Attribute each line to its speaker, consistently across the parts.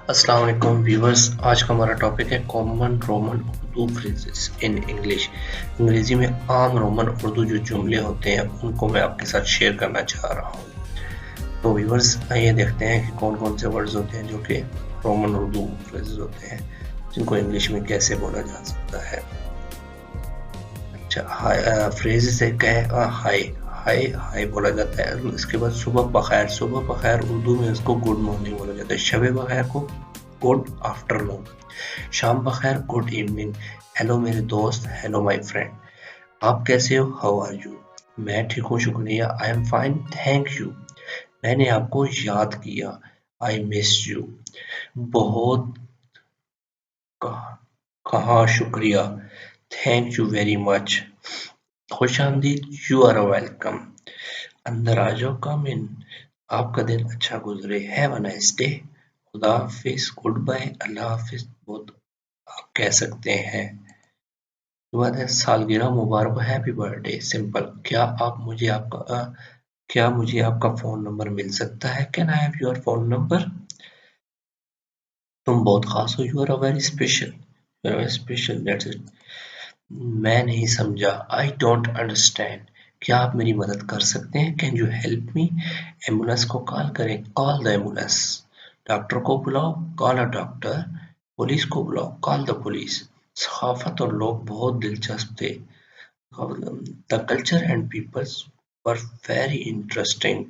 Speaker 1: अस्सलाम वालेकुम व्यूवर्स। आज का हमारा टॉपिक है common Roman Urdu phrases in English. अंग्रेजी में आम रोमन उर्दू जो जुमले होते हैं उनको मैं आपके साथ शेयर करना चाह रहा हूँ। तो व्यूवर्स आइए देखते हैं कि कौन कौन से वर्ड्स होते हैं जो कि रोमन उर्दू फ्रेजेस होते हैं जिनको इंग्लिश में कैसे बोला जा सकता है। अच्छा, फ्रेजेस एक है हाय। हाय हाय बोला जाता है। इसके बाद सुबह बखैर। सुबह बखैर उर्दू में इसको गुड मॉर्निंग बोला जाता है। शब बखैर को गुड आफ्टरनून। शाम बखैर गुड इवनिंग। हेलो मेरे दोस्त, हेलो माय फ्रेंड। आप कैसे हो, हाउ आर यू। मैं ठीक हूँ शुक्रिया, I am fine thank you. मैंने आपको याद किया, आई मिस यू। बहुत कहा शुक्रिया, थैंक यू वेरी मच। खुशामदीद, यू आर वेलकम। अंदर आ जाओ, कम इन। आपका दिन अच्छा गुजरे, हैव अ नाइस डे। खुदा हाफिज, गुड बाय, अल्लाह हाफिज बहुत आप कह सकते हैं। उसके बाद है सालगिरह मुबारक, हैप्पी बर्थडे। सिंपल, क्या मुझे आपका फोन नंबर मिल सकता है, can I have your phone number. तुम बहुत खास हो, you are a very special, you are very special, that's it. मैं नहीं समझा, आई डोंट अंडरस्टैंड। क्या आप मेरी मदद कर सकते हैं, can you help me. Ambulance को कॉल करें, कॉल द एम्बुलेंस। डॉक्टर को बुलाओ, कॉल अ डॉक्टर। पुलिस को बुलाओ, कॉल द पुलिस। सकाफत और लोग बहुत दिलचस्प थे। The culture and peoples were very interesting.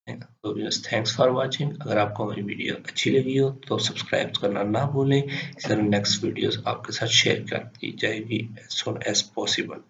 Speaker 1: तो थैंक्स फॉर वाचिंग। अगर आपको हमारी वीडियो अच्छी लगी हो तो सब्सक्राइब करना ना भूलें। इस तरह नेक्स्ट वीडियोस आपके साथ शेयर कर दी जाएगी एज सुन एज पॉसिबल।